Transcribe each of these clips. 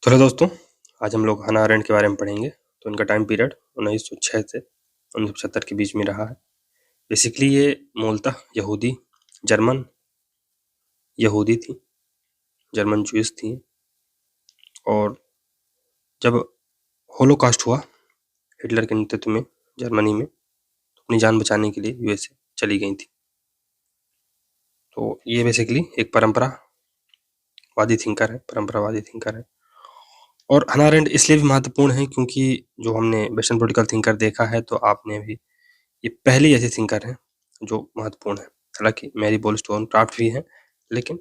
तो हेलो दोस्तों, आज हम लोग हन्ना अरेंट के बारे में पढ़ेंगे। तो इनका टाइम पीरियड 1906 से 1975 के बीच में रहा है। बेसिकली ये मूलतः जर्मन यहूदी थी, जर्मन ज्यूइश थी। और जब होलोकॉस्ट हुआ हिटलर के नेतृत्व में जर्मनी में, तो अपनी जान बचाने के लिए यूएसए चली गई थी। तो ये बेसिकली एक परंपरावादी थिंकर है। और हन्ना अरेंट इसलिए भी महत्वपूर्ण है क्योंकि जो हमने वेस्टर्न पॉलिटिकल थिंकर देखा है, तो आपने भी ये पहली ऐसी थिंकर है जो महत्वपूर्ण है। हालांकि मैरी wollstonecraft भी है, लेकिन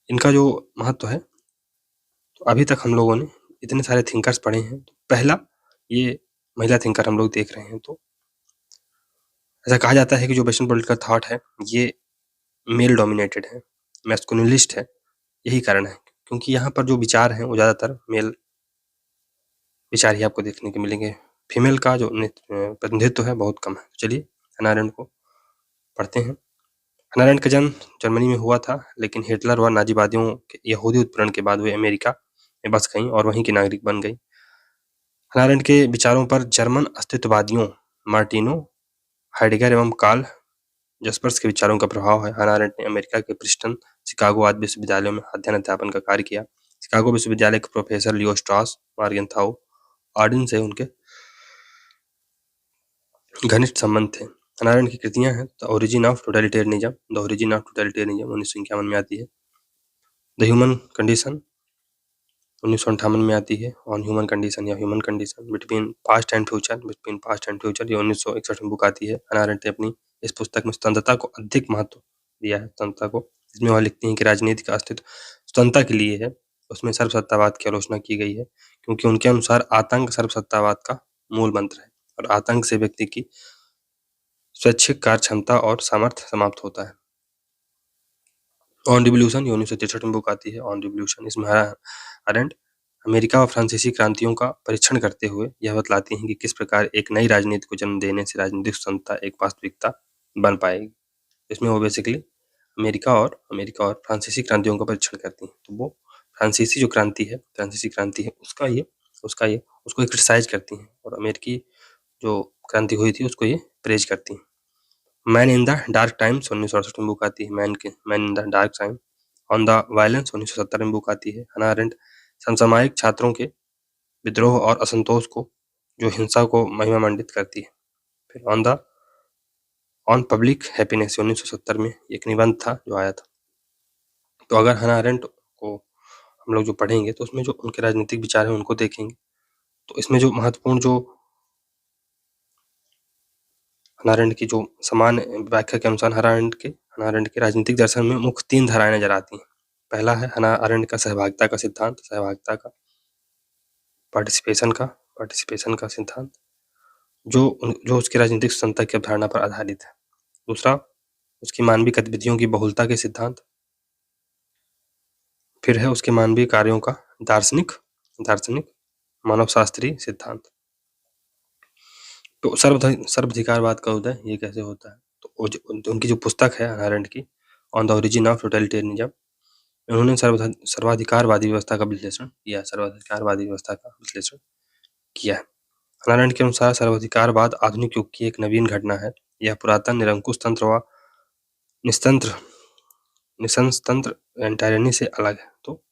इनका जो महत्व है, तो अभी तक हम लोगों ने इतने सारे थिंकर्स पढ़े हैं, तो पहला ये महिला थिंकर हम लोग देख रहे हैं। तो ऐसा कहा जाता है कि जो वेस्टर्न पॉलिटिकल थॉट है ये मेल डोमिनेटेड है, मैस्कुलिनिस्ट है। यही कारण है क्योंकि यहाँ पर जो विचार हैं वो ज़्यादातर मेल विचार ही आपको देखने को मिलेंगे। फीमेल का जो प्रतिनिधित्व है बहुत कम है। चलिए हन्ना अरेंट को पढ़ते हैं। हन्ना अरेंट का जन्म जर्मनी में हुआ था, लेकिन हिटलर व नाजीवादियों के यहूदी उत्पीड़न के बाद वे अमेरिका में बस गईं और वहीं की नागरिक बन गईं। हन्ना अरेंट के विचारों पर जर्मन अस्तित्ववादियों मार्टिनो हाइडेगर एवं कार्ल जस्पर्स के विचारों का प्रभाव है। हन्ना अरेंट ने अमेरिका के प्रिंसटन, शिकागो आदि विश्वविद्यालयों में अध्ययन अध्यापन का कार्य किया। शिकागो विश्वविद्यालय के प्रोफेसर लियो स्ट्रॉस, मॉर्गेनथाउ, ऑर्डिन से उनके घनिष्ठ संबंध थे। हन्ना अरेंट की कृतियां हैं द ओरिजिन ऑफ टोटलिटेरियनिज्म 1958 में आती है। द ह्यूमन कंडीशन 1958 में आती है। ऑन ह्यूमन कंडीशन या human condition between past and future ये 1961 में बुक आती है। हन्ना अरेंट ने अपनी इस पुस्तक में स्वतंत्रता को अधिक महत्व दिया है। स्वतंत्रता को, इसमें वह लिखती हैं कि राजनीति का अस्तित्व स्वतंत्रता के लिए है। उसमें सर्वसत्तावाद की आलोचना की गई है क्योंकि उनके अनुसार आतंक सर्वसत्तावाद का मूल मंत्र है और आतंक से व्यक्ति की स्वैच्छिक कार्य क्षमता और सामर्थ्य समाप्त होता है। ऑन रिवॉल्यूशन ये 1963 में बुक आती है। ऑन रिवॉल्यूशन, इसमें हन्ना अरेंट अमेरिका और फ्रांसीसी क्रांतियों का परीक्षण करते हुए यह बतलाती हैं कि किस प्रकार एक नई राजनीति को जन्म देने से राजनीतिक स्वतंत्रता एक वास्तविकता बन पाएगी। इसमें वो बेसिकली अमेरिका और फ्रांसीसी क्रांतियों का परीक्षण करती हैं। तो वो फ्रांसीसी क्रांति है उसका ये उसको क्रिटिसाइज करती हैं और अमेरिकी जो क्रांति हुई थी उसको ये प्रेज करती हैं। Man in the dark times 1968 में बुक आती है। Man in the dark time on the violence 1970 में बुक आती है। हन्ना अरेंट समसामयिक छात्रों के विद्रोह और असंतोष को, जो हिंसा को महिमा मंडित करती है। फिर ऑन पब्लिक हैप्पीनेस 1970 में एक निबंध था जो आया था। तो अगर हन्ना अरेंट को हम लोग जो पढ़ेंगे तो उसमें जो उनके राजनीतिक विचार हैं उनको देखेंगे। तो इसमें जो महत्वपूर्ण जो हन्ना अरेंट की जो समान व्याख्या के अनुसार हन्ना अरेंट के राजनीतिक दर्शन में मुख्य 3 धाराएं नजर आती हैं। पहला है हन्ना अरेंट का सहभागिता का सिद्धांत, पार्टिसिपेशन का सिद्धांत जो उसकी राजनीतिक स्वतंत्रता की अवधारणा पर आधारित है। दूसरा, उसकी मानवीय गतिविधियों की बहुलता के सिद्धांत। फिर है उसके मानवीय कार्यों का दार्शनिक मानवशास्त्रीय सिद्धांत। तो सर्वाधिकारवाद का उदय ये कैसे होता है? तो उनकी जो पुस्तक है हन्ना अरेंट की, on the origin of totalitarianism, उन्होंने सर्वाधिकारवादी व्यवस्था का विश्लेषण किया है। हन्ना अरेंट के अनुसार सर्वाधिकारवाद आधुनिक युग की एक नवीन घटना है। यह पुरातन निरंकुश तंत्र व निशंसतंत्र टायरनी से अलग है। तो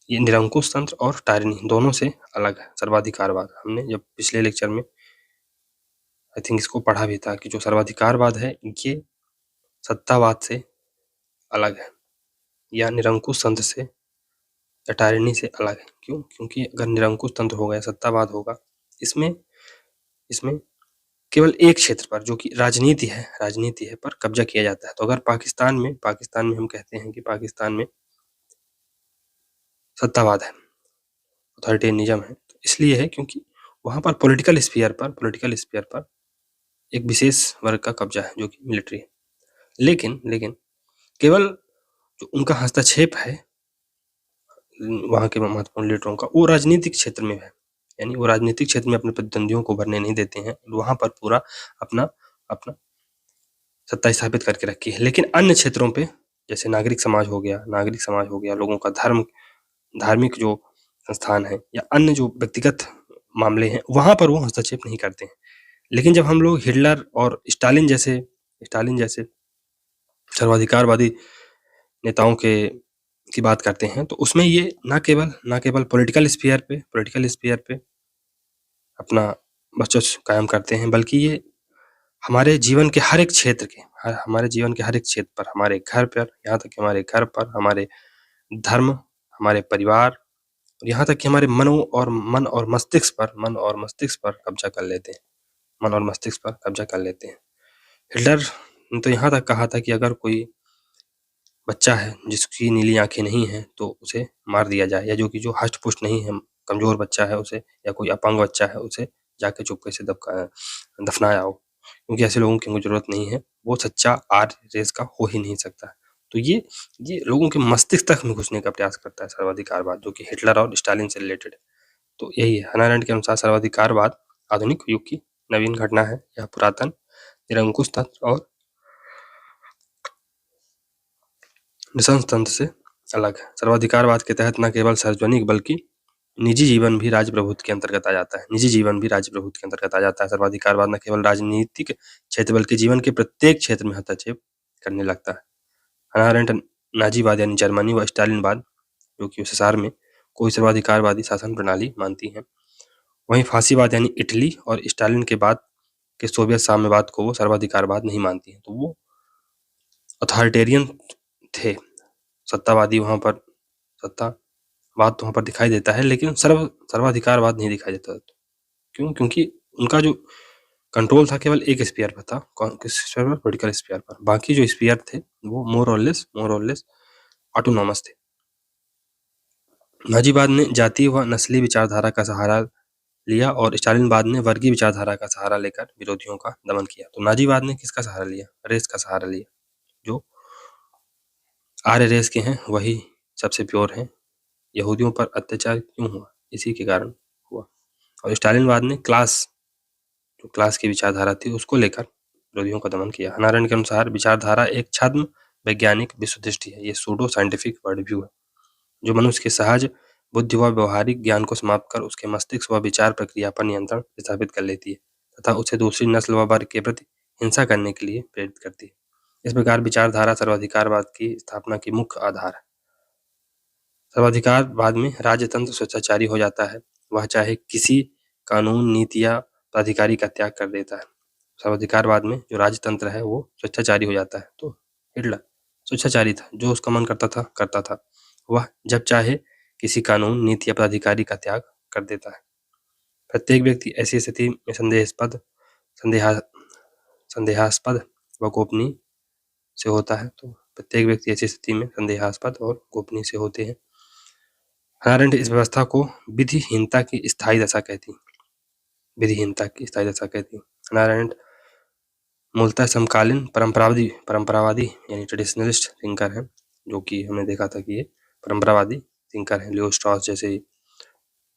ये निरंकुश तंत्र और टायरनी दोनों से अलग है सर्वाधिकारवाद। हमने जब पिछले लेक्चर में आई थिंक इसको पढ़ा भी था कि जो सर्वाधिकारवाद है ये सत्तावाद से अलग है या निरंकुश तंत्र से या टायरनी से अलग है। क्यों? क्योंकि अगर निरंकुश तंत्र होगा या सत्तावाद होगा, इसमें केवल एक क्षेत्र पर, जो कि राजनीति है, पर कब्जा किया जाता है। तो अगर पाकिस्तान में हम कहते हैं कि पाकिस्तान में सत्तावाद है, अथॉरिटेरियनिज्म है, तो इसलिए है क्योंकि वहाँ पर पॉलिटिकल स्फीयर पर एक विशेष वर्ग का कब्जा है जो कि मिलिट्री है। लेकिन केवल जो उनका हस्तक्षेप है वहाँ के महत्वपूर्ण लीडरों का, वो राजनीतिक क्षेत्र में है। यानी वो राजनीतिक क्षेत्र में अपने प्रतिद्वंदियों को भरने नहीं देते हैं, वहाँ पर पूरा अपना सत्ता स्थापित करके रखी है। लेकिन अन्य क्षेत्रों पे, जैसे नागरिक समाज हो गया, लोगों का धार्मिक जो संस्थान हैं या अन्य जो व्यक्तिगत मामले हैं, वहाँ पर वो हस्तक्षेप नहीं करते हैं। लेकिन जब हम लोग हिटलर और स्टालिन जैसे सर्वाधिकारवादी नेताओं की बात करते हैं, तो उसमें ये ना केवल पॉलिटिकल स्फीयर पे अपना वर्चस्व कायम करते हैं, बल्कि ये हमारे जीवन के हर एक क्षेत्र पर, हमारे घर पर, यहाँ तक कि हमारे घर पर, हमारे धर्म, हमारे परिवार, और यहाँ तक कि हमारे मन और मस्तिष्क पर कब्जा कर लेते हैं। हिटलर ने तो यहाँ तक कहा था कि अगर कोई बच्चा है जिसकी नीली आंखें नहीं हैं, तो उसे मार दिया जाए, या जो हष्ट-पुष्ट नहीं है, कमजोर बच्चा है उसे, या कोई अपंग बच्चा है उसे जाके चुपके से दफनाया हो, क्योंकि ऐसे लोगों की जरूरत नहीं है। वो सच्चा आर्य रेस का हो ही नहीं सकता। तो ये लोगों के मस्तिष्क तक में घुसने का प्रयास करता है सर्वाधिकारवाद, जो कि हिटलर और स्टालिन से रिलेटेड है। तो यही है, हannah arendt के अनुसार सर्वाधिकारवाद आधुनिक युग की नवीन घटना है। यह पुरातन निरंकुश तंत्र और निशंस से अलग है। सर्वाधिकारवाद के तहत न केवल सार्वजनिक बल्कि निजी जीवन भी राज्य प्रभुत्व के अंतर्गत आ जाता है। सर्वाधिकारवाद न केवल राजनीतिक क्षेत्र बल्कि जीवन के प्रत्येक क्षेत्र में हस्तक्षेप करने लगता है। हannah arendt नाजीवाद यानी जर्मनी व स्टालिनवाद, जो कि USSR में कोई सर्वाधिकारवादी शासन प्रणाली मानती है, वहीं फांसीवाद यानी इटली और स्टालिन के बाद के सोवियत साम्यवाद को वो सर्वाधिकारवाद नहीं मानती है। तो वो अथॉरिटेरियन थे, सत्तावाद तो वहाँ पर दिखाई देता है, लेकिन सर्वाधिकारवाद नहीं दिखाई देता। क्यों? क्योंकि उनका जो कंट्रोल था केवल एक स्फीयर पर था, किस स्फीयर पर? पॉलिटिकल स्फीयर पर। बाकी जो स्फीयर थे वो मोर और लेस ऑटोनॉमस थे। नाजीवाद ने जातीय व नस्ली विचारधारा का सहारा लिया और स्टालिनवाद ने वर्गीय विचारधारा का सहारा लेकर विरोधियों का दमन किया। तो नाजीवाद ने किसका सहारा लिया? रेस का सहारा लिया। जो आर्य रेस के हैं वही सबसे प्योर हैं। यहूदियों पर अत्याचार क्यों हुआ? इसी के कारण हुआ। और स्टालिनवाद ने क्लास की विचारधारा थी उसको लेकर विरोधियों का दमन किया। हannah arendt के अनुसार विचारधारा एक छद्म वैज्ञानिक विश्वदृष्टि है, ये सूडो साइंटिफिक वर्ल्ड व्यू है, जो मनुष्य के सहज बुद्धि व व्यवहारिक ज्ञान को समाप्त कर उसके मस्तिष्क व विचार प्रक्रिया पर नियंत्रण स्थापित कर लेती है तथा उसे दूसरी नस्ल व वर्ग के प्रति हिंसा करने के लिए प्रेरित करती है। इस प्रकार विचारधारा सर्वाधिकारवाद की स्थापना की मुख्य आधार है। सर्वाधिकारवाद में राज्यतंत्र स्वेच्छाचारी हो जाता है, वह चाहे किसी कानून, नीति या प्राधिकारी का त्याग कर देता है। सर्वाधिकारवाद में जो राजतंत्र है वो स्वेच्छाचारी हो जाता है। तो हिटलर स्वेच्छाचारी था, जो उसका मन करता था। वह जब चाहे किसी कानून, नीति या प्राधिकारी का त्याग कर देता है। प्रत्येक व्यक्ति ऐसी स्थिति में संदेहास्पद व गोपनीय से होता है। तो प्रत्येक व्यक्ति ऐसी स्थिति में संदेहास्पद और गोपनीय से होते हैं। हannah arendt इस व्यवस्था को विधिहीनता की स्थायी दशा कहती है। हannah arendt मूलतः समकालीन परंपरावादी यानी ट्रेडिशनलिस्ट थिंकर हैं, जो कि हमने देखा था कि ये परंपरावादी थिंकर हैं। लियो स्ट्रॉस जैसे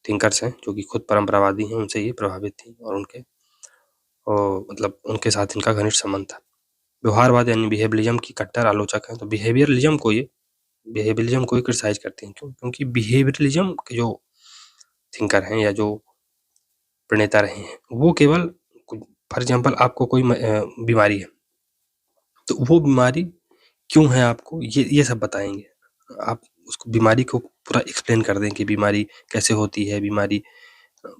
थिंकर्स हैं जो कि खुद परंपरावादी हैं, उनसे ये प्रभावित थी और उनके साथ इनका घनिष्ठ संबंध था। व्यवहारवाद यानी बिहेवियरिज्म की कट्टर आलोचक हैं। तो बिहेवियरलिज्म को ये क्रिटिसाइज करते हैं। क्यों? क्योंकि बिहेवियरलिज्म के जो थिंकर हैं या जो प्रणेता रहे हैं, वो केवल फॉर एग्जाम्पल आपको कोई बीमारी है, तो वो बीमारी क्यों है आपको ये सब बताएंगे। आप उसको बीमारी को पूरा एक्सप्लेन कर दें कि बीमारी कैसे होती है,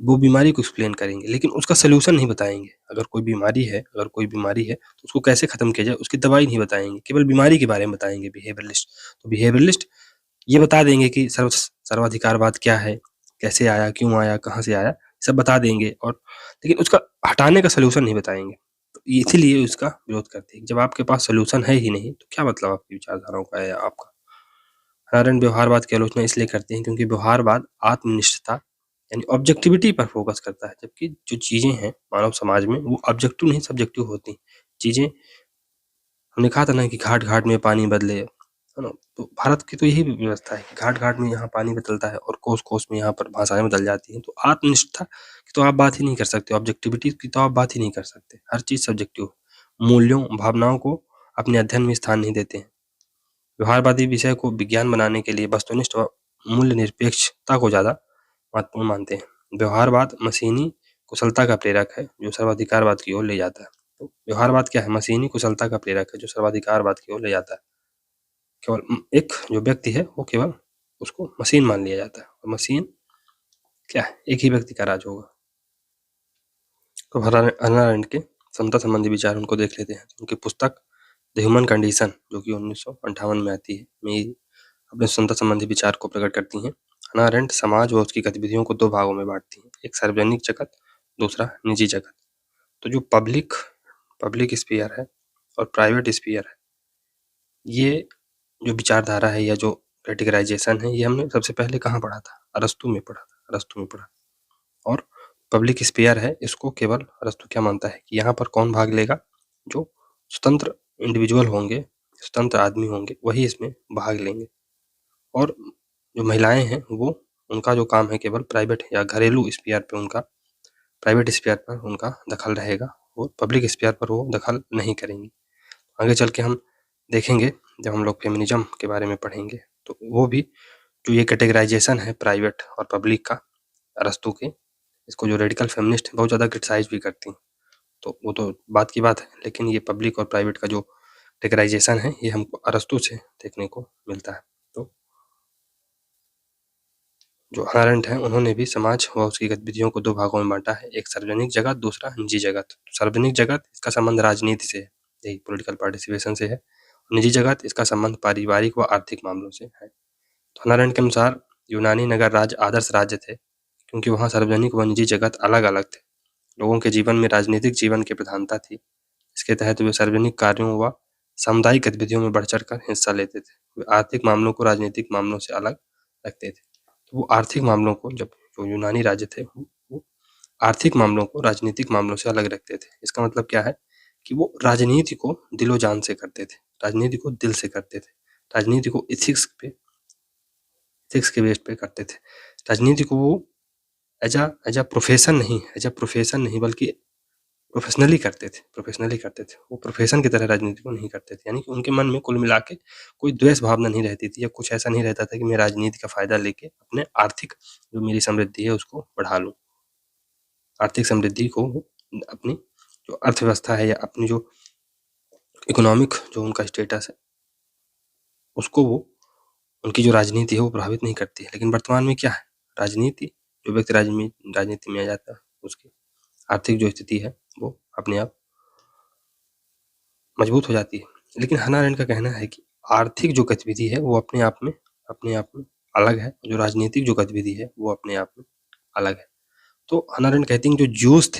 वो बीमारी को एक्सप्लेन करेंगे, लेकिन उसका सोल्यूशन नहीं बताएंगे। अगर कोई बीमारी है तो उसको कैसे खत्म किया जाए, उसकी दवाई नहीं बताएंगे, केवल बीमारी के बारे में बताएंगे बिहेवियरलिस्ट। तो बिहेवियरलिस्ट ये बता देंगे कि सर्वाधिकारवाद क्या है, कैसे आया, क्यों आया, कहाँ से आया, सब बता देंगे, और लेकिन उसका हटाने का सोल्यूशन नहीं बताएंगे। तो इसीलिए उसका विरोध करते हैं। जब आपके पास सोल्यूशन है ही नहीं तो क्या मतलब आपकी विचारधाराओं का या आपका। हannah arendt व्यवहारवाद की आलोचना इसलिए करते हैं क्योंकि व्यवहारवाद आत्मनिष्ठता यानी ऑब्जेक्टिविटी पर फोकस करता है, जबकि जो चीजें हैं मानव समाज में वो ऑब्जेक्टिव नहीं सब्जेक्टिव होती। चीजें हमने कहा था ना कि घाट घाट में पानी बदले, है ना। तो भारत की तो यही व्यवस्था है कि घाट घाट में यहाँ पानी बदलता है और कोस कोस में यहाँ पर भाषाएं बदल जाती हैं। तो आत्मनिष्ठता की तो आप बात ही नहीं कर सकते, ऑब्जेक्टिविटी की तो आप बात ही नहीं कर सकते। हर चीज सब्जेक्टिव। मूल्यों, भावनाओं को अपने अध्ययन में स्थान नहीं देते हैं। व्यवहारवादी विषय को विज्ञान बनाने के लिए वस्तुनिष्ठ व मूल्य निरपेक्षता को ज्यादा महत्वपूर्ण मानते हैं। व्यवहारवाद मशीनी कुशलता का प्रेरक है जो सर्वाधिकारवाद की ओर ले जाता है। तो व्यवहारवाद क्या है? मशीनी कुशलता का प्रेरक है जो सर्वाधिकारवाद की ओर ले जाता है। केवल एक जो व्यक्ति है वो केवल उसको मशीन मान लिया जाता है और मशीन क्या है? एक ही व्यक्ति का राज होगा। तो हन्ना अरेंट के समता संबंधी विचार उनको देख लेते हैं। उनकी पुस्तक द ह्यूमन कंडीशन जो कि 1958 में आती है में अपने समता संबंधी विचार को प्रकट करती हैं। हन्ना अरेंट समाज व उसकी गतिविधियों को दो भागों में बांटती हैं, एक सार्वजनिक जगत, दूसरा निजी जगत। तो जो पब्लिक स्फीयर है और प्राइवेट स्फीयर है, ये जो विचारधारा है या जो कैटेगराइजेशन है, ये हमने सबसे पहले कहाँ पढ़ा था? अरस्तू में पढ़ा। और पब्लिक स्फीयर है, इसको केवल अरस्तू क्या मानता है कि यहाँ पर कौन भाग लेगा? जो स्वतंत्र इंडिविजुअल होंगे, स्वतंत्र आदमी होंगे, वही इसमें भाग लेंगे। और जो महिलाएं हैं वो उनका जो काम है केवल प्राइवेट या घरेलू स्फीयर पे उनका प्राइवेट स्फीयर पर उनका दखल रहेगा और पब्लिक स्फीयर पर वो दखल नहीं करेंगी। आगे चल के हम देखेंगे जब हम लोग फेमिनिज्म के बारे में पढ़ेंगे तो वो भी जो ये कैटेगराइजेशन है प्राइवेट और पब्लिक का अरस्तू के, इसको जो रेडिकल फेमिनिस्ट बहुत ज़्यादा क्रिटिसाइज भी करती हैं। तो वो तो बात की बात है, लेकिन ये पब्लिक और प्राइवेट का जो कैटेगराइजेशन है ये हमको अरस्तू से देखने को मिलता है। तो जो हन्ना अरेंट हैं उन्होंने भी समाज व उसकी गतिविधियों को दो भागों में बांटा है, एक सार्वजनिक जगत, दूसरा निजी जगत। सार्वजनिक जगत इसका संबंध राजनीति से है, यही पॉलिटिकल पार्टिसिपेशन से है। निजी जगत इसका संबंध पारिवारिक व आर्थिक मामलों से है। तो हन्ना अरेंट के अनुसार यूनानी नगर राज्य आदर्श राज्य थे क्योंकि वहाँ सार्वजनिक व निजी जगत अलग अलग थे। लोगों के जीवन में राजनीतिक जीवन की प्रधानता थी। इसके तहत वे सार्वजनिक कार्यों व सामुदायिक गतिविधियों में बढ़ चढ़ कर हिस्सा लेते थे। वे आर्थिक मामलों को राजनीतिक मामलों से अलग रखते थे। तो वो आर्थिक मामलों को, जब जो यूनानी राज्य थे वो आर्थिक मामलों को राजनीतिक मामलों से अलग रखते थे। इसका मतलब क्या है कि वो राजनीति को दिलो जान से करते थे, राजनीति को दिल से करते थे, राजनीति को एथिक्स के बेस पे करते थे। राजनीति को वो एज अ प्रोफेशन नहीं बल्कि प्रोफेशनली करते थे। वो प्रोफेशन की तरह राजनीति को नहीं करते थे, यानी कि उनके मन में कुल मिला के कोई द्वेष भावना नहीं रहती थी या कुछ ऐसा नहीं रहता था कि मैं राजनीति का फायदा लेके अपने आर्थिक जो मेरी समृद्धि है उसको बढ़ा लूँ। आर्थिक समृद्धि को अपनी जो अर्थव्यवस्था है या अपनी जो इकोनॉमिक जो उनका स्टेटस है उसको वो उनकी जो राजनीति है वो प्रभावित नहीं करती है। लेकिन वर्तमान में क्या है? राजनीति, जो व्यक्ति राजनीति में आ जाता है उसकी आर्थिक जो स्थिति है वो अपने आप मजबूत हो जाती है। लेकिन हन्ना अरेंट का कहना है कि आर्थिक जो गतिविधि है वो अपने आप में अलग है, जो राजनीतिक जो गतिविधि है वो अपने आप में अलग है। तो हन्ना अरेंट कहती हैं जो ज्यूस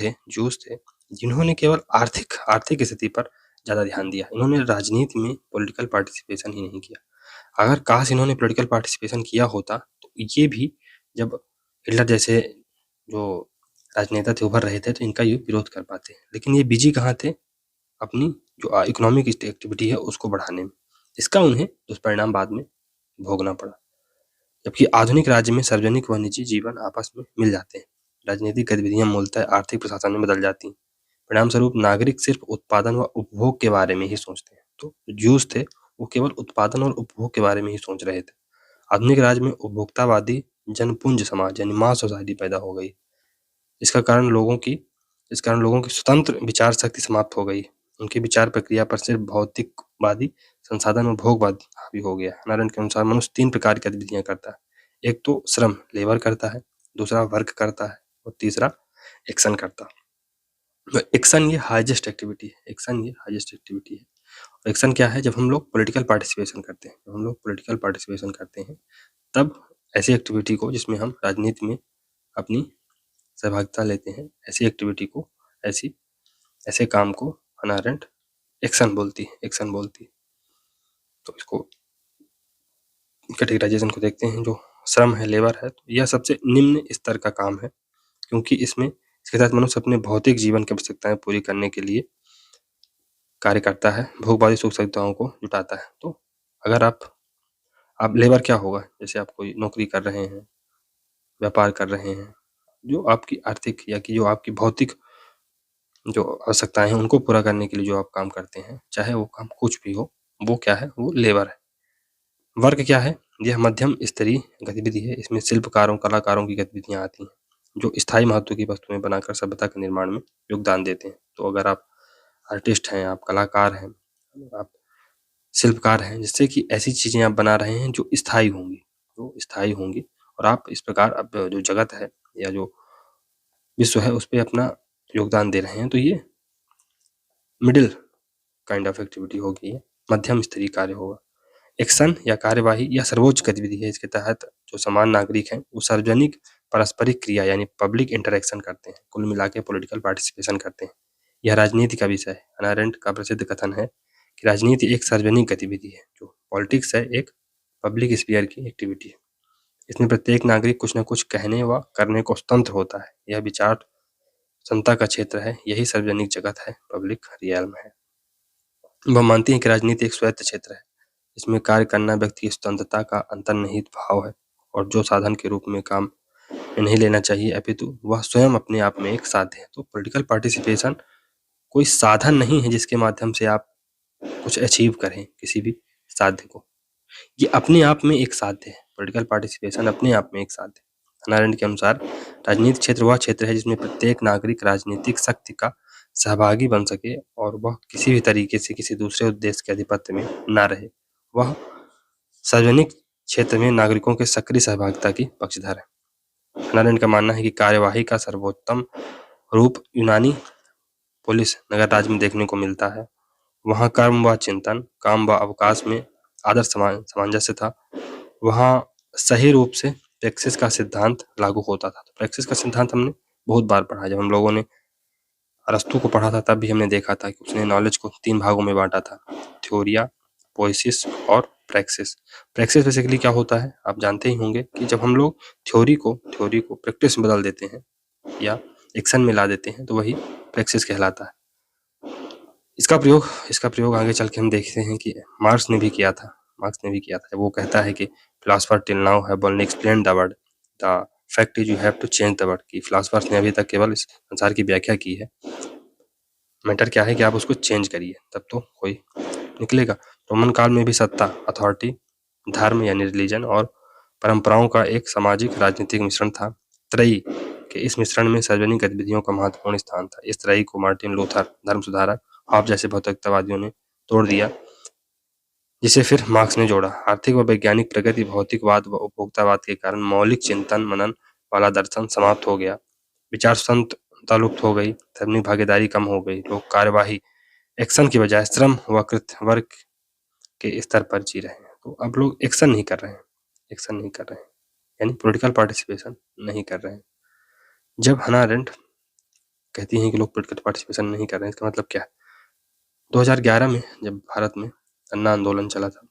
थे जिन्होंने केवल आर्थिक स्थिति पर ज़्यादा ध्यान दिया, इन्होंने राजनीति में पॉलिटिकल पार्टिसिपेशन ही नहीं किया। अगर काश इन्होंने पॉलिटिकल पार्टिसिपेशन किया होता तो ये भी जब हिटलर जैसे जो राजनेता थे उभर रहे थे तो इनका ये विरोध कर पाते। लेकिन ये बिजी कहाँ थे? अपनी जो इकोनॉमिक एक्टिविटी है उसको बढ़ाने में। इसका उन्हें दुष्परिणाम बाद में भोगना पड़ा। जबकि आधुनिक राज्य में सार्वजनिक व निजी जीवन आपस में मिल जाते हैं। राजनीतिक गतिविधियां मूलतः आर्थिक प्रशासन में बदल जाती हैं। परिणाम स्वरूप नागरिक सिर्फ उत्पादन व उपभोग के बारे में ही सोचते हैं। तो ज्यूस थे वो केवल उत्पादन और उपभोग के बारे में ही सोच रहे थे। आधुनिक राज्य में उपभोक्तावादी जनपुंज समाज यानी मास सोसाइटी पैदा हो गई। इस कारण लोगों की स्वतंत्र विचार शक्ति समाप्त हो गई। उनकी विचार प्रक्रिया पर सिर्फ भौतिकवादी संसाधन और भोगवादी हावी हो गया। हन्ना अरेंट के अनुसार मनुष्य 3 प्रकार की गतिविधियां करता है। एक तो श्रम लेबर करता है, दूसरा वर्क करता है और तीसरा एक्शन करता है। एक्शन ये हाईएस्ट एक्टिविटी है। एक्शन क्या है? जब हम लोग पॉलिटिकल पार्टिसिपेशन करते हैं तब ऐसी एक्टिविटी को जिसमें हम राजनीति में अपनी सहभागिता लेते हैं, ऐसी एक्टिविटी को ऐसे काम को हन्ना अरेंट एक्शन बोलती है। तो इसको कैटेगराइजेशन को देखते हैं। जो श्रम है, लेबर है, तो यह सबसे निम्न स्तर का काम है क्योंकि इसके तहत मनुष्य अपने भौतिक जीवन की आवश्यकताएं पूरी करने के लिए कार्य करता है, भोगवादी सुख सुविधाओं को जुटाता है। तो अगर आप लेबर क्या होगा? जैसे आप कोई नौकरी कर रहे हैं, व्यापार कर रहे हैं, जो आपकी आर्थिक या कि जो आपकी भौतिक जो आवश्यकताएं हैं उनको पूरा करने के लिए जो आप काम करते हैं, चाहे वो काम कुछ भी हो, वो क्या है? वो लेबर है। वर्क क्या है? यह मध्यम स्तरीय गतिविधि है। इसमें शिल्पकारों, कलाकारों की गतिविधियाँ आती हैं, जो स्थायी महत्व की वस्तुएँ बनाकर सभ्यता के निर्माण में योगदान देते हैं। तो अगर आप आर्टिस्ट हैं, आप कलाकार हैं, आप शिल्पकार हैं, जिससे कि ऐसी चीज़ें आप बना रहे हैं जो स्थायी होंगी और आप इस प्रकार अब जो जगत है या जो विश्व है उस पे अपना योगदान दे रहे हैं, तो ये मिडिल काइंड ऑफ एक्टिविटी होगी, ये मध्यम स्तरीय कार्य होगा। एक्शन या कार्यवाही या सर्वोच्च गतिविधि है। इसके तहत जो समान नागरिक हैं वो सार्वजनिक पारस्परिक क्रिया यानी पब्लिक इंटरेक्शन करते हैं, कुल मिला के पॉलिटिकल पार्टिसिपेशन करते हैं। यह राजनीति का विषय है। हन्ना अरेंट का प्रसिद्ध कथन है कि राजनीति एक सार्वजनिक गतिविधि है। जो पॉलिटिक्स है एक पब्लिक स्फीयर की एक्टिविटी है। इसमें प्रत्येक नागरिक कुछ न कुछ कहने व करने को स्वतंत्र होता है। यह विचार क्षमता का क्षेत्र है, यही सार्वजनिक जगत है, पब्लिक रियल्म है। वह मानती है कि राजनीति एक स्वायत्त क्षेत्र है। इसमें कार्य करना व्यक्ति की स्वतंत्रता का अंतर्निहित भाव है और जो साधन के रूप में काम में नहीं लेना चाहिए, अपितु वह स्वयं अपने आप में एक साध्य है। तो पॉलिटिकल पार्टिसिपेशन कोई साधन नहीं है जिसके माध्यम से आप कुछ अचीव करें किसी भी साध्य को। ये अपने आप में एक साध्य है। पॉलिटिकल पार्टिसिपेशन अपने आप में एक साध्य है। हन्ना अरेंट के अनुसार राजनीतिक क्षेत्र वह क्षेत्र है जिसमें प्रत्येक नागरिक राजनीतिक शक्ति का सहभागी बन सके और वह किसी भी तरीके से किसी दूसरे उद्देश्य के आधिपत्य में ना रहे। वह सार्वजनिक क्षेत्र में नागरिकों के सक्रिय सहभागिता की पक्षधर है। हन्ना अरेंट का मानना है कि कार्यवाही का सर्वोत्तम रूप यूनानी पोलिस नगर राज्य में देखने को मिलता है। वहाँ कर्म व चिंतन, काम व अवकाश में आदर्श सामंजस्य था। वहाँ सही रूप से प्रैक्सिस का सिद्धांत लागू होता था। तो प्रैक्सिस का सिद्धांत हमने बहुत बार पढ़ा। जब हम लोगों ने अरस्तू को पढ़ा था तब भी हमने देखा था कि उसने नॉलेज को 3 भागों में बाँटा था, थ्योरिया, पोएसिस और प्रैक्सिस। प्रैक्सिस बेसिकली क्या होता है आप जानते ही होंगे कि जब हम लोग थ्योरी को प्रैक्टिस में बदल देते हैं या एक्शन में ला देते हैं तो वही प्रैक्सिस कहलाता है। इसका प्रयोग आगे चल के हम देखते हैं कि मार्क्स ने भी किया था। जब वो कहता है कि philosopher till now have only explained the word, the fact is you have to change the word. कि फिलॉसफर्स ने अभी तक केवल इस संसार की व्याख्या की है, मैटर क्या है कि आप उसको चेंज करिए तब तो कोई निकलेगा। रोमन काल में भी सत्ता, अथॉरिटी, धर्म यानी रिलीजन और परंपराओं का एक सामाजिक राजनीतिक मिश्रण था। त्रयी के इस मिश्रण में सार्वजनिक गतिविधियों का महत्वपूर्ण स्थान था। इस त्रयी को मार्टिन लूथर, धर्म सुधारक, हॉब्स जैसे भौतिकतावादियों ने तोड़ दिया, जिसे फिर मार्क्स ने जोड़ा। आर्थिक व वैज्ञानिक प्रगति, भौतिकवाद व उपभोक्तावाद के कारण मौलिक चिंतन मनन वाला दर्शन समाप्त हो गया। विचार स्वतंत्रता लुप्त हो गई, सार्वजनिक भागीदारी कम हो गई। लोग कार्यवाही, एक्शन की बजाय श्रम व कृतवर्क के स्तर पर जी रहे हैं। तो अब लोग एक्शन नहीं कर रहे हैं, यानी पॉलिटिकल पार्टिसिपेशन नहीं कर रहे हैं। जब हन्ना अरेंट कहती हैं कि लोग पॉलिटिकल पार्टिसिपेशन नहीं कर रहे हैं, इसका मतलब क्या है? 2011 में जब भारत में अन्ना आंदोलन चला था,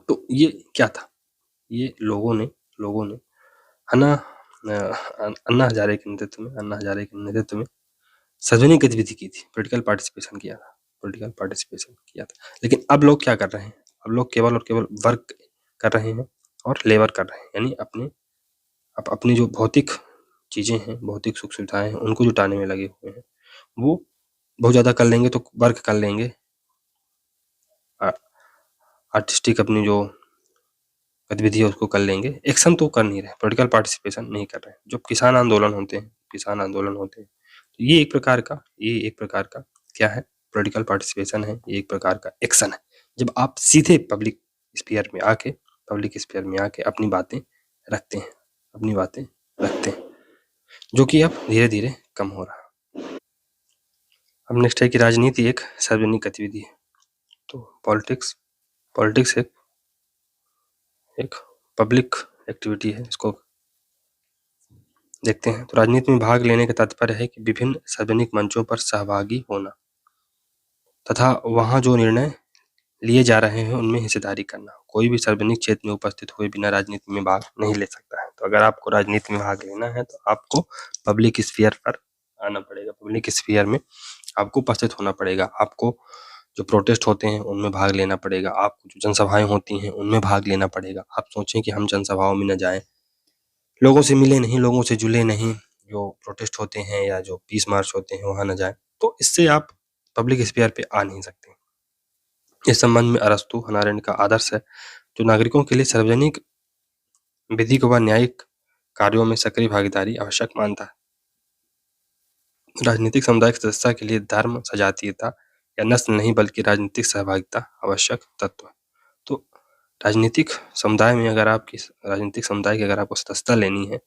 तो ये क्या था? ये लोगों ने अन्ना हजारे के नेतृत्व में सार्वजनिक गतिविधि की थी, पॉलिटिकल पार्टिसिपेशन किया था। लेकिन अब लोग क्या कर रहे हैं? अब लोग केवल और केवल वर्क कर रहे हैं और लेबर कर रहे हैं, यानी अपनी जो भौतिक चीजें हैं, भौतिक सुख सुविधाएं हैं, उनको जुटाने में लगे हुए हैं। वो बहुत ज्यादा कर लेंगे तो वर्क कर लेंगे, आर्टिस्टिक अपनी जो गतिविधि है उसको कर लेंगे, एक्शन तो कर नहीं रहे, पॉलिटिकल पार्टिसिपेशन नहीं कर रहे हैं। जो किसान आंदोलन होते हैं, तो ये एक प्रकार का क्या है? पॉलिटिकल पार्टिसिपेशन है, ये एक प्रकार का एक्शन है। जब आप सीधे पब्लिक स्फीयर में आके अपनी बातें रखते हैं, जो कि अब धीरे धीरे कम हो रहा है। अब नेक्स्ट है कि राजनीति एक सार्वजनिक गतिविधि है। तो पॉलिटिक्स एक पब्लिक एक्टिविटी है, इसको देखते हैं। तो राजनीति में भाग लेने का तात्पर्य है कि विभिन्न सार्वजनिक मंचों पर सहभागी होना तथा वहाँ जो निर्णय लिए जा रहे हैं उनमें हिस्सेदारी करना। कोई भी सार्वजनिक क्षेत्र में उपस्थित हुए बिना राजनीति में भाग नहीं ले सकता है। तो अगर आपको राजनीति में भाग लेना है तो आपको पब्लिक स्फीयर पर आना पड़ेगा, पब्लिक स्फीयर में आपको उपस्थित होना पड़ेगा। आपको जो प्रोटेस्ट होते हैं उनमें भाग लेना पड़ेगा, आपको जो जनसभाएं होती हैं उनमें भाग लेना पड़ेगा। आप सोचें कि हम जनसभाओं में न जाएं, लोगों से मिले नहीं, लोगों से जुले नहीं, जो प्रोटेस्ट होते हैं या जो पीस मार्च होते हैं वहां न जाएं, तो इससे आप पब्लिक स्फीयर पे आ नहीं सकते। इस संबंध में अरस्तु, हन्ना अरेंट का आदर्श है, जो नागरिकों के लिए सार्वजनिक विधिक व न्यायिक कार्यों में सक्रिय भागीदारी आवश्यक मानता है। राजनीतिक समुदाय की सदस्यता के लिए धर्म, सजातीयता या नस्ल नहीं बल्कि राजनीतिक सहभागिता आवश्यक तत्व है। तो राजनीतिक समुदाय में अगर राजनीतिक समुदाय की अगर आपको सदस्यता लेनी है,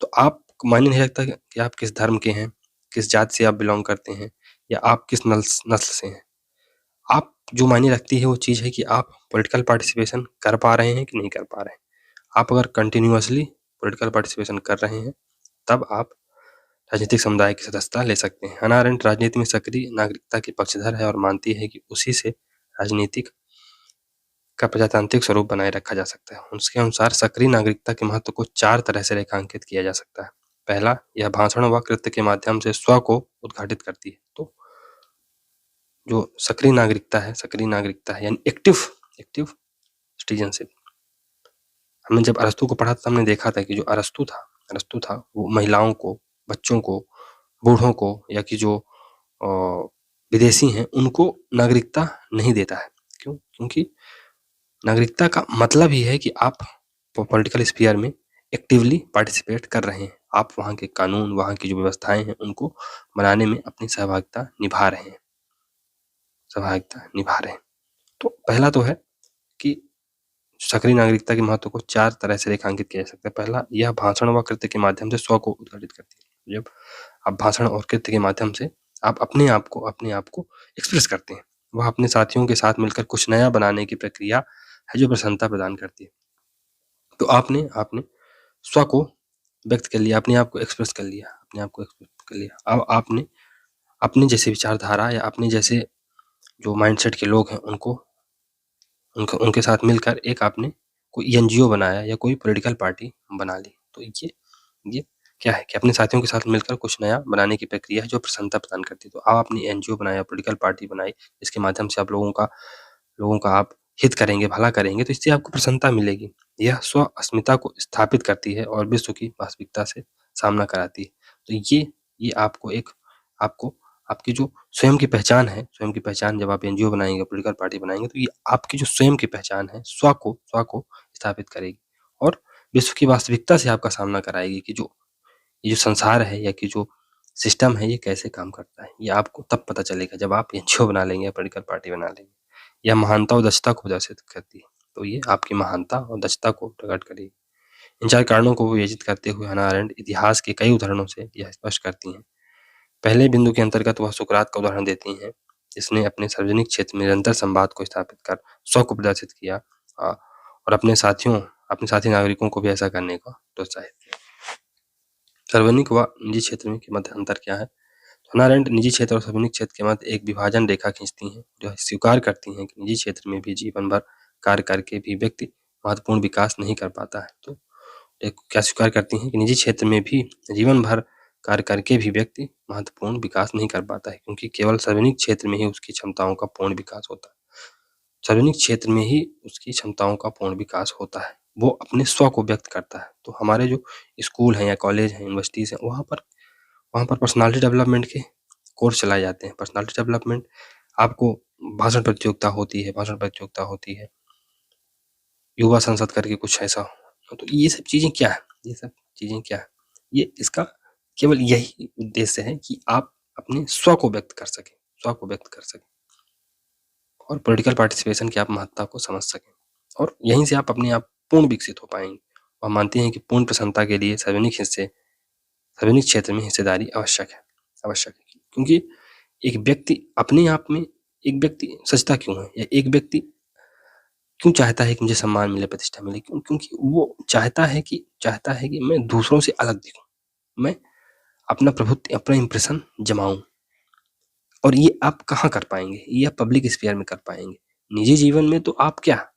तो आप मायने नहीं रखता कि आप किस धर्म के हैं, किस जाति से आप बिलोंग करते हैं या आप किस नस्ल से हैं। आप जो मायने रखती है वो चीज़ है कि आप पॉलिटिकल पार्टिसिपेशन कर पा रहे हैं कि नहीं कर पा रहे हैं। आप अगर कंटिन्यूअसली पॉलिटिकल पार्टिसिपेशन कर रहे हैं, तब आप राजनीतिक समुदाय की सदस्यता ले सकते हैं। हन्ना अरेंट राजनीति में सक्रिय नागरिकता की पक्षधर है और मानती है कि उसी से राजनीतिक का प्रजातांत्रिक स्वरूप बनाए रखा जा सकता है। उसके अनुसार सक्रिय नागरिकता के महत्व को 4 तरह से रेखांकित किया जा सकता है। पहला, यह भाषण व कृत्य के माध्यम से स्व को उद्घाटित करती है। तो जो सक्रिय नागरिकता है यानी एक्टिव सिटीजनशिप। हमने जब अरस्तु को पढ़ा तो हमने देखा था कि जो अरस्तु था वो महिलाओं को, बच्चों को, बूढ़ों को या कि जो विदेशी हैं उनको नागरिकता नहीं देता है। क्यों? क्योंकि नागरिकता का मतलब ही है कि आप पॉलिटिकल स्फीयर में एक्टिवली पार्टिसिपेट कर रहे हैं। आप वहाँ के कानून, वहाँ की जो व्यवस्थाएं हैं उनको बनाने में अपनी सहभागिता निभा रहे हैं। तो पहला तो है कि सक्रिय नागरिकता के महत्व को 4 तरह से रेखांकित किया जा सकता है। पहला, यह भाषण व कृत्य के माध्यम से स्व को उद्घाटित करती है। जब आप भाषण और कृत्य के माध्यम से आप अपने आप को एक्सप्रेस करते हैं, वह अपने साथियों के साथ मिलकर कुछ नया बनाने की प्रक्रिया है जो प्रसन्नता प्रदान करती है। तो आपने स्व को व्यक्त कर लिया, अपने आप को एक्सप्रेस कर लिया। अब आपने अपने जैसे विचारधारा या अपने जैसे जो माइंडसेट के लोग हैं उनके साथ मिलकर एक आपने कोई एनजीओ बनाया या कोई पॉलिटिकल पार्टी बना ली। तो ये क्या है कि अपने साथियों के साथ मिलकर कुछ नया बनाने की प्रक्रिया है जो प्रसन्नता प्रदान करती है। तो आप अपनी एनजीओ बनाया, पॉलिटिकल पार्टी बनाई, जिसके माध्यम से आप लोगों का आप हित करेंगे, भला करेंगे, तो इससे आपको प्रसन्नता मिलेगी। यह स्व अस्मिता को स्थापित करती है और विश्व की वास्तविकता से सामना कराती है। तो ये आपको आपकी जो स्वयं की पहचान जब आप एनजीओ बनाएंगे, पॉलिटिकल पार्टी बनाएंगे, तो ये आपकी जो स्वयं की पहचान है, स्व को स्थापित करेगी और विश्व की वास्तविकता से आपका सामना कराएगी कि ये जो संसार है या कि जो सिस्टम है ये कैसे काम करता है। ये आपको तब पता चलेगा जब आप एनजीओ बना लेंगे, पॉलिटिकल पार्टी बना लेंगे। यह महानता और दक्षता को प्रदर्शित करती है। तो ये आपकी महानता और दक्षता को प्रकट करेगी। इन 4 कारणों को विवेचित करते हुए हन्ना अरेंट इतिहास के कई उदाहरणों से यह स्पष्ट करती हैं। पहले बिंदु के अंतर्गत वह सुकरात का उदाहरण देती हैं, जिसने अपने सार्वजनिक क्षेत्र में निरंतर संवाद को स्थापित कर स्व को प्रदर्शित किया और अपने साथी नागरिकों को भी ऐसा करने का प्रोत्साहित किया। सार्वजनिक व निजी क्षेत्र में के मध्य अंतर क्या है? हन्ना अरेंट निजी क्षेत्र और सार्वजनिक क्षेत्र के मध्य एक विभाजन रेखा खींचती हैं, जो स्वीकार करती हैं कि निजी क्षेत्र में भी जीवन भर कार्य करके भी व्यक्ति महत्वपूर्ण विकास नहीं कर पाता है। तो क्या स्वीकार करती हैं कि निजी क्षेत्र में भी जीवन भर कार्य करके भी व्यक्ति महत्वपूर्ण विकास नहीं कर पाता है, क्योंकि केवल सार्वजनिक क्षेत्र में ही उसकी क्षमताओं का पूर्ण विकास होता है। सार्वजनिक क्षेत्र में ही उसकी क्षमताओं का पूर्ण विकास होता है। वो अपने स्व को व्यक्त करता है। तो हमारे जो स्कूल हैं या कॉलेज हैं, यूनिवर्सिटीज़ हैं, वहाँ पर पर्सनालिटी डेवलपमेंट के कोर्स चलाए जाते हैं। पर्सनालिटी डेवलपमेंट आपको भाषण प्रतियोगिता होती है, युवा संसद करके कुछ ऐसा। तो ये सब चीज़ें क्या है? ये इसका केवल यही उद्देश्य है कि आप अपने स्व को व्यक्त कर सकें और पॉलिटिकल पार्टिसिपेशन की आप महत्ता को समझ सकें और यहीं से आप अपने आप पूर्ण विकसित हो पाएंगे। और मानते हैं कि पूर्ण प्रसन्नता के लिए सार्वजनिक क्षेत्र में हिस्सेदारी आवश्यक है। क्योंकि एक व्यक्ति सचता क्यों है, या एक व्यक्ति क्यों चाहता है कि मुझे सम्मान मिले, प्रतिष्ठा मिले? क्योंकि वो चाहता है कि मैं दूसरों से अलग दिखूं, मैं अपना इंप्रेशन जमाऊं। और ये आप कहाँ कर पाएंगे? ये आप पब्लिक स्फीयर में कर पाएंगे। निजी जीवन में तो आप क्या,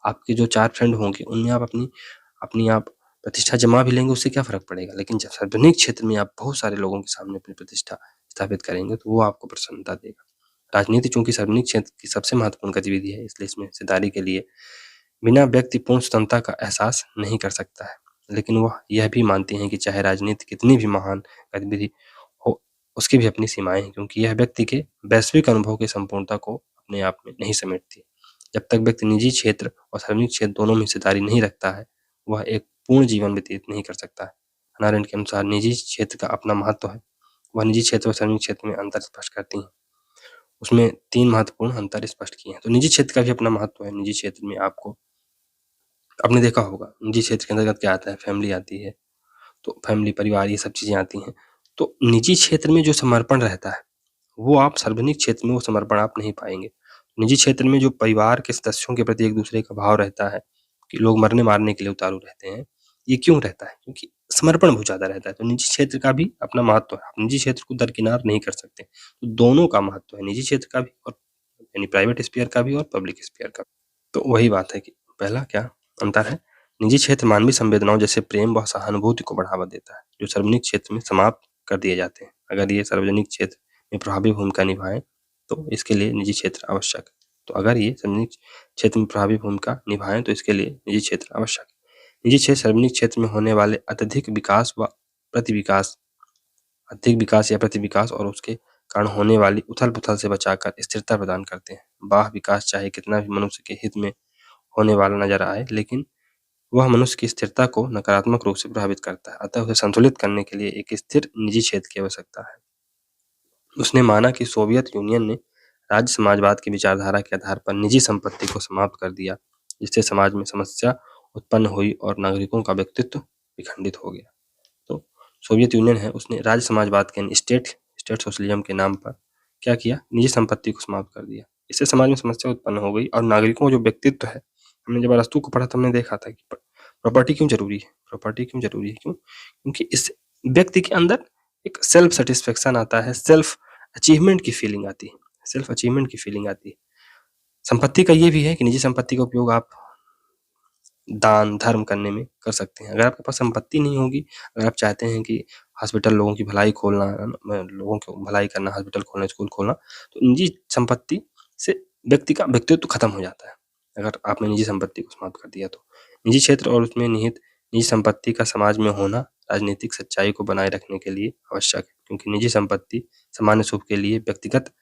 आपके जो 4 फ्रेंड होंगे उनमें आप अपनी आप प्रतिष्ठा जमा भी लेंगे, उससे क्या फर्क पड़ेगा। लेकिन जब सार्वजनिक क्षेत्र में आप बहुत सारे लोगों के सामने अपनी प्रतिष्ठा स्थापित करेंगे तो वो आपको प्रसन्नता देगा। राजनीति चूंकि सार्वजनिक क्षेत्र की सबसे महत्वपूर्ण गतिविधि है, इसलिए इसमें हिस्सेदारी के लिए बिना व्यक्ति पूर्ण स्वतंत्रता का एहसास नहीं कर सकता है। लेकिन वह यह भी मानते हैं कि चाहे राजनीति कितनी भी महान गतिविधि हो, उसकी भी अपनी सीमाएं हैं, क्योंकि यह व्यक्ति के वैश्विक अनुभव की संपूर्णता को अपने आप में नहीं समेटती। जब तक व्यक्ति निजी क्षेत्र और सार्वजनिक क्षेत्र दोनों में हिस्सेदारी नहीं रखता है, वह एक पूर्ण जीवन व्यतीत नहीं कर सकता है। हन्ना अरेंट के अनुसार निजी क्षेत्र का अपना महत्व है। वह निजी क्षेत्र और सार्वजनिक क्षेत्र में अंतर स्पष्ट करती हैं। उसमें 3 महत्वपूर्ण अंतर स्पष्ट किए हैं। तो निजी क्षेत्र का भी अपना महत्व है। निजी क्षेत्र में आपने देखा होगा, निजी क्षेत्र के अंतर्गत क्या आता है? फैमिली आती है, तो फैमिली, परिवार, ये सब चीज़ें आती हैं। तो निजी क्षेत्र में जो समर्पण रहता है, वो आप सार्वजनिक क्षेत्र में वो समर्पण आप नहीं पाएँगे। निजी क्षेत्र में जो परिवार के सदस्यों के प्रति एक-दूसरे का भाव रहता है कि लोग मरने-मारने के लिए उतारू रहते हैं, ये क्यों रहता है? क्योंकि समर्पण बहुत ज़्यादा रहता है। तो निजी क्षेत्र का भी अपना महत्व है। आप निजी क्षेत्र को दरकिनार नहीं कर सकते। तो दोनों का महत्व है, निजी क्षेत्र का भी और यानी प्राइवेट स्फीयर का भी और पब्लिक स्फीयर का। तो वही बात है कि पहला क्या अंतर है? निजी क्षेत्र मानवीय संवेदनाओं जैसे प्रेम व सहानुभूति को बढ़ावा देता है, जो सार्वजनिक क्षेत्र में समाप्त कर दिए जाते हैं। अगर ये सार्वजनिक क्षेत्र में प्रभावी भूमिका निभाएँ, तो इसके लिए निजी क्षेत्र आवश्यक है। तो अगर ये सार्वजनिक क्षेत्र में प्रभावी भूमिका निभाएँ, तो इसके लिए निजी क्षेत्र आवश्यक है। निजी क्षेत्र सार्वजनिक क्षेत्र में होने वाले अत्यधिक विकास व प्रतिविकास अधिक विकास या प्रतिविकास और उसके कारण होने वाली उथल-पुथल से बचाकर स्थिरता प्रदान करते हैं। बाह्य विकास चाहे कितना भी मनुष्य के हित में होने वाला नज़र आए, लेकिन वह मनुष्य की स्थिरता को नकारात्मक रूप से प्रभावित करता है। अतः उसे संतुलित करने के लिए एक स्थिर निजी क्षेत्र की आवश्यकता है। उसने माना कि सोवियत यूनियन ने राज्य समाजवाद की विचारधारा के आधार पर निजी संपत्ति को समाप्त कर दिया, जिससे समाज में समस्या उत्पन्न हुई और नागरिकों का व्यक्तित्व विखंडित हो गया। तो सोवियत यूनियन है, उसने राज्य समाजवाद के स्टेट सोशलिज्म के नाम पर क्या किया? निजी संपत्ति को समाप्त कर दिया। इससे समाज में समस्या उत्पन्न हो गई और नागरिकों का जो व्यक्तित्व है, हमने जब अरस्तू को पढ़ा तो हमने देखा था कि प्रॉपर्टी क्यों ज़रूरी है? प्रॉपर्टी क्यों ज़रूरी है? क्यों? क्योंकि इस व्यक्ति के अंदर एक सेल्फ सैटिस्फैक्शन आता है, सेल्फ अचीवमेंट की फीलिंग आती है, सेल्फ अचीवमेंट की फीलिंग आती है। संपत्ति का ये भी है कि निजी संपत्ति का उपयोग आप दान, धर्म करने में कर सकते हैं। अगर आपके पास संपत्ति नहीं होगी, अगर आप चाहते हैं कि हॉस्पिटल लोगों की भलाई खोलना, लोगों की भलाई करना, हॉस्पिटल खोलना, स्कूल खोलना, तो निजी संपत्ति से व्यक्ति का व्यक्तित्व खत्म हो जाता है, अगर आपने निजी संपत्ति को समाप्त कर दिया तो। निजी क्षेत्र और उसमें निहित निजी संपत्ति का समाज में होना राजनीतिक सच्चाई को बनाए रखने के लिए आवश्यक है, क्योंकि निजी संपत्ति सामान्य सुख के लिए व्यक्तिगत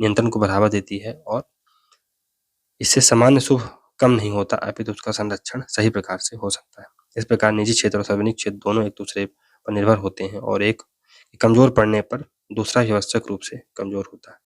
नियंत्रण को बढ़ावा देती है और इससे सामान्य शुभ कम नहीं होता, अपितु उसका संरक्षण सही प्रकार से हो सकता है। इस प्रकार निजी क्षेत्र और सार्वजनिक क्षेत्र दोनों एक दूसरे पर निर्भर होते हैं और एक कमजोर पड़ने पर दूसरा भी आवश्यक रूप से कमजोर होता है।